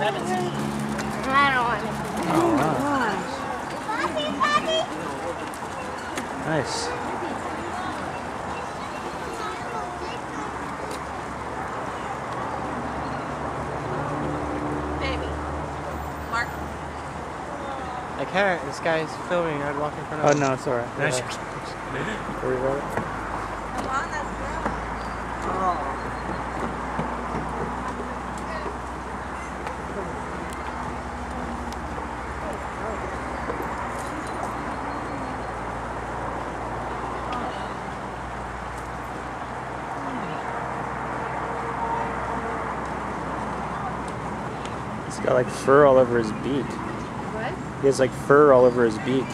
I don't want to. Oh, wow. Nice. Baby. Mark. I can't. This guy's filming. I'd walk in front of Oh, him. no, it's alright. No, Worry about it. Come on, that's girl. He's got like fur all over his beak. What? He has like fur all over his beak.